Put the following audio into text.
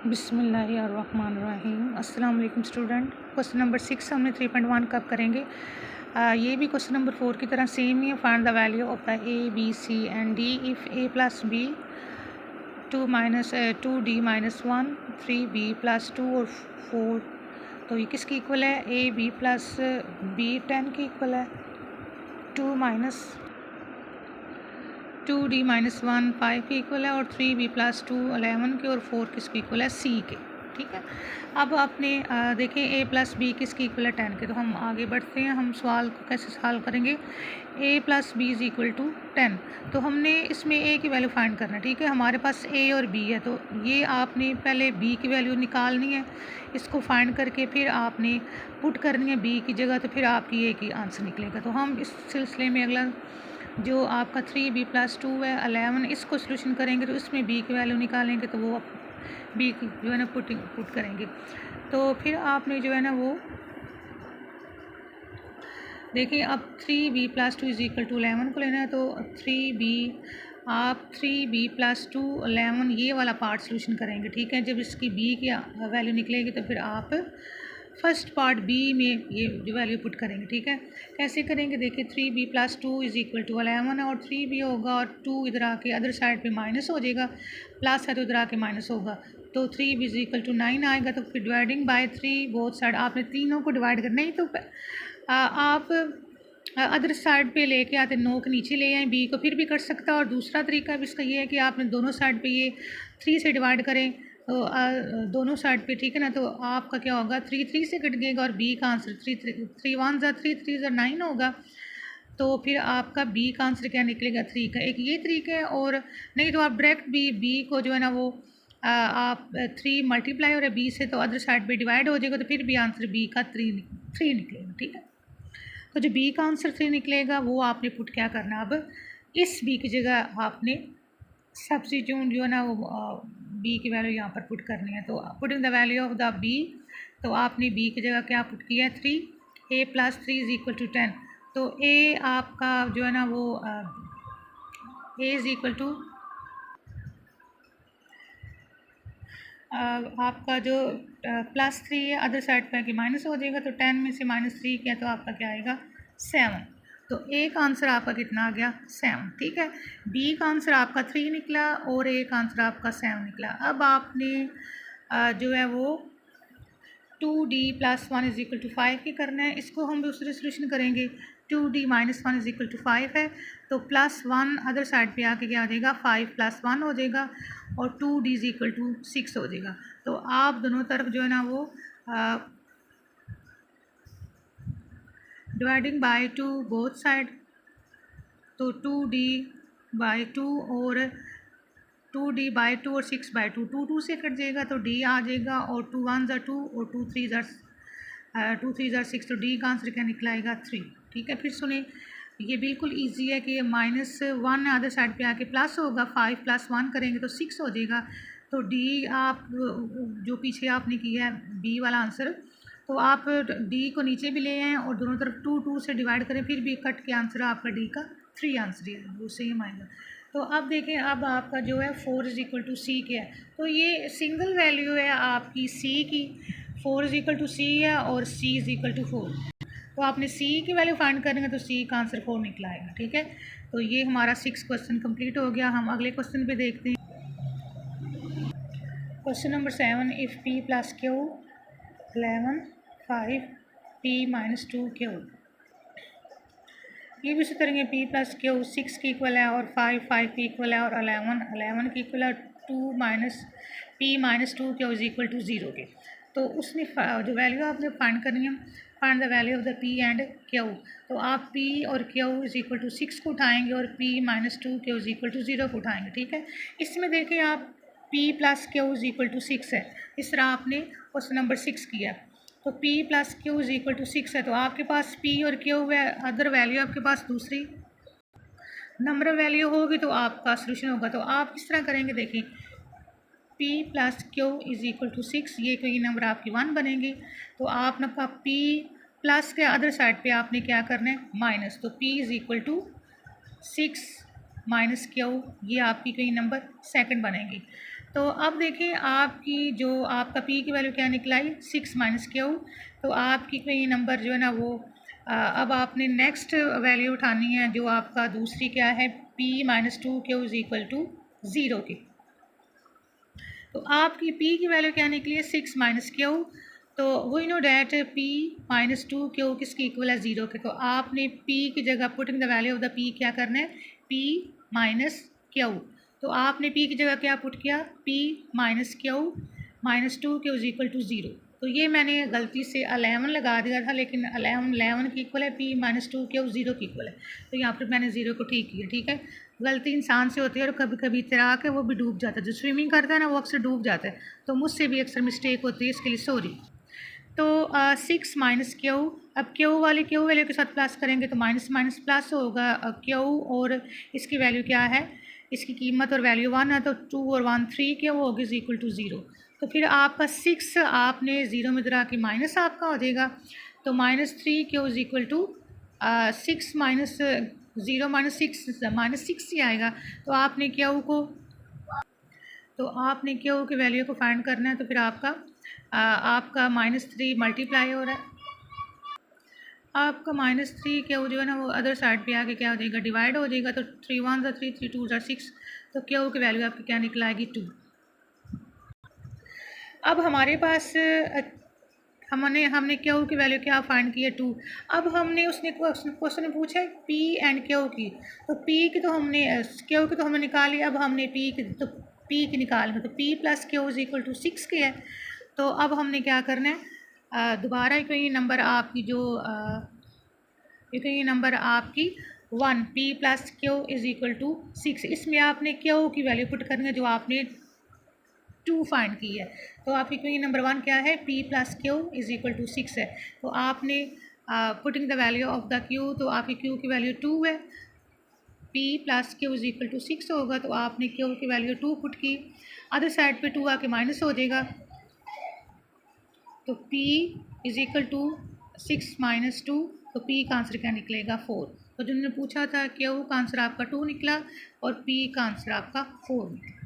बिस्मिल्लाहिर्रहमानिर्रहीम। अस्सलाम वालेकुम स्टूडेंट। क्वेश्चन नंबर 6 हमने 3.1 कब करेंगे। ये भी क्वेश्चन नंबर 4 की तरह सेम ही है। Find the value of the A B C and D if A plus B 2d-1 3b + 2 और 4। तो ये किसकी इक्वल है? ए बी प्लस बी 10 की इक्वल है। 2d-1 5 की इक्वल है और 3b + 2 11 के और 4 किसकी इक्वल है? सी के। ठीक है, अब आपने देखें a + b किसकी इक्वल है? 10 के। तो हम आगे बढ़ते हैं, हम सवाल को कैसे सॉल्व करेंगे। a + b = 10। तो हमने इसमें a की वैल्यू फाइंड करना है। ठीक है, हमारे पास a और b है, तो ये आपने पहले b की वैल्यू निकालनी है। इसको फाइंड करके फिर आपने पुट करनी है b की जगह, तो फिर आपकी a की आंसर निकलेगा। तो हम इस सिलसिले में अगला जो आपका 3b + 2 है 11, इसको सोल्यूशन करेंगे। तो इसमें b की वैल्यू निकालेंगे, तो वो b की जो है ना पुट करेंगे। तो फिर आपने जो है ना वो देखिए, अब 3b + 2 = 11 को लेना है। तो 3b + 2 11 ये वाला पार्ट सोल्यूशन करेंगे। ठीक है, जब इसकी b की वैल्यू निकलेगी तो फिर आप फर्स्ट पार्ट b में ये जो वैल्यू पुट करेंगे। ठीक है, कैसे करेंगे? देखिए, 3b + 2 = 11 है और 3b होगा और 2 इधर आके अदर साइड पे माइनस हो जाएगा, प्लस है तो इधर आके माइनस होगा। तो 3b = 9 आएगा। तो फिर डिवाइडिंग बाय 3 बोथ साइड आपने तीनों को डिवाइड करना ही। तो आप अदर साइड पे लेके आते 9 के नीचे ले आए b को, फिर भी कर सकता है। और दूसरा तरीका भी इसका ये है कि आपने दोनों साइड पे ये 3 से डिवाइड करें, तो दोनों साइड पे। ठीक है ना, तो आपका क्या होगा? 3 3 से कट गएगा और b का आंसर 3 1 ज़ा 3 3 ज़ा 9 होगा। तो फिर आपका b का आंसर क्या निकलेगा? 3 का। एक ये तरीका है, और नहीं तो आप डायरेक्ट b को जो है ना वो आप 3 मल्टीप्लाई हो रहा है b से, तो अदर साइड पे डिवाइड हो जाएगा, तो फिर भी आंसर b का 3 निकलेगा। ठीक है, तो जो b का आंसर 3 निकलेगा वो आपने पुट क्या करना, अब इस b की जगह आपने सब्स्टिट्यूट जो है ना वो b की वैल्यू यहाँ पर पुट करनी है। तो putting the value of the b, तो आपने b की जगह क्या पुट किया है? 3। a + 3 = 10। तो a आपका जो है ना वो a = आपका जो +3 है अदर साइड पे कि माइनस हो जाएगा। तो 10 में से -3 किया तो आपका क्या आएगा? 7। तो a का आंसर आपका कितना आ गया? 7। ठीक है, b का आंसर आपका 3 निकला और a का आंसर आपका 7 निकला। अब आपने जो है वो 2d + 1 = 5 की करना है। इसको हम दूसरे सोल्यूशन करेंगे। 2d - 1 = 5 है, तो +1 अदर साइड पे आके क्या हो जाएगा? 5 + 1 हो जाएगा और 2d = 6 हो जाएगा। तो आप दोनों तरफ जो है ना वो डिवाइडिंग बाय 2 बोथ साइड, तो 2d/2 और 2d/2 और 6/2, 2 2 से कट जाएगा तो d आ जाएगा, और 2 1 ज़ा 2 और 2 3 ज़ा 6, तो d का आंसर क्या निकलाएगा? 3। ठीक है, फिर सुने, ये बिल्कुल इजी है कि -1 अदर साइड पे आके प्लस होगा, 5 + 1 करेंगे तो 6 हो जाएगा। तो d आप जो पीछे आपने किया है b वाला आंसर, तो आप d को नीचे भी ले आएँ और दोनों तरफ 2 2 से डिवाइड करें, फिर भी कट के आंसर आपका d का 3 आंसर है, वो सेम आएगा। तो अब देखें, अब आपका जो है 4 = c क्या है? तो ये सिंगल वैल्यू है आपकी c की, 4 = c है और c = 4। तो आपने c की वैल्यू फाइंड करेंगे तो c का आंसर 4 निकला आएगा। ठीक है, तो ये हमारा 6 क्वेश्चन कंप्लीट हो गया। हम अगले क्वेश्चन पे देखते हैं। Question number 7, if p + q 11 5 p - 2 q। ये भी उसी तरह p + q 6 की इक्वल है और 5 5 की इक्वल है और 11 की इक्वल है 2 - p - 2 q = 0 के। तो उसमें जो वैल्यू आपने फाइंड करनी है, find the value of the p and q। तो आप p और q = 6 को उठाएंगे और p - 2 q = 0 को उठाएंगे। ठीक है, इसमें देखिए आप p + q = 6 है, इस तरह आपने क्वेश्चन नंबर 6 किया। तो p + q = 6 है, तो आपके पास p और q है, अदर वैल्यू आपके पास दूसरी नंबर वैल्यू होगी तो आपका सोल्यूशन होगा। तो आप किस तरह करेंगे? देखिए, p + q = 6, ये कोई नंबर आपकी 1 बनेगी। तो आपने का p प्लस के अदर साइड पे आपने क्या करना है? माइनस। तो p = 6 - q, ये आपकी कोई नंबर सेकंड बनेगी। तो अब देखें आपकी जो आपका पी की वैल्यू क्या निकलाई 6 माइनस क्यू। तो आपकी कोई नंबर जो है ना वो अब आपने नेक्स्ट वैल्यू उठानी है जो आपका दूसरी क्या है P minus 2 Q is equal to 0 की। तो आपकी p की वैल्यू क्या निकली है 6 माइनस क्यू। तो we know that p minus 2 Q किसकी इक्वल है 0 के। तो आपने p की जगह putting the value of the p क्या करना है p माइनस क्यू। तो आपने p की जगह क्या पुट किया p minus Q minus 2 Q is equal to 0। तो ये मैंने गलती से 11 लगा दिया था लेकिन 11 की इक्वल है p माइनस 2 क्यू 0 की इक्वल है। तो यहाँ पर मैंने 0 को ठीक किया। ठीक है, गलती इंसान से होती है और कभी कभी तैराक है वो भी डूब जाता है, जो स्विमिंग करता है ना वो अक्सर डूब जाता है। तो मुझसे भी अक्सर मिस्टेक होती है, इसके लिए सॉरी। तो 6 माइनस क्यू, अब क्यू वाली क्यू वैल्यू के साथ प्लस करेंगे तो माइनस माइनस प्लस होगा क्यू और इसकी वैल्यू क्या है, इसकी कीमत और वैल्यू 1 है तो 2 और 1 3 क्यू होगी इज इक्वल टू 0। तो फिर आपका 6 आपने 0 में दरा के माइनस आपका हो जाएगा। तो minus 3 Q is equal to 6 minus 0 minus six ही आएगा। तो आपने क्यू की वैल्यू को फाइंड करना है। तो फिर आपका -3 मल्टीप्लाई हो रहा है, आपका -3 क्यू जो है ना वो अदर साइड पे आके क्या हो जाएगा डिवाइड हो जाएगा। तो 3 1 3 3 2 6। तो क्यू की वैल्यू आपकी क्या निकलाएगी 2। अब हमारे पास हमने क्यू की वैल्यू क्या फाइंड की है 2। अब हमने उसने क्वेश्चन में पूछा है पी एंड क्यू की। तो पी की तो हमने क्यू की तो हमने निकाली, अब हमने पी की निकालनी। तो P plus Q is equal to 6 की है। तो अब हमने क्या करना है दोबारा कोई नंबर आपकी जो कोई नंबर आपकी 1 P plus Q is equal to 6, इसमें आपने क्यू की वैल्यू पुट करनी है जो आपने 2 फाइंड की है। तो आपकी क्वेश्चन नंबर 1 क्या है p plus Q is equal to 6 है। तो आपने putting the value of the q, तो आपकी q की वैल्यू 2 है, p plus Q is equal to 6 होगा। तो आपने q की वैल्यू 2 पुट की, अदर साइड पे 2 आके माइनस हो जाएगा। तो p is equal to 6 minus 2। तो p का आंसर क्या निकलेगा 4। तो जिन्होंने पूछा था q का आंसर आपका 2 निकला और p का आंसर आपका 4 निकला।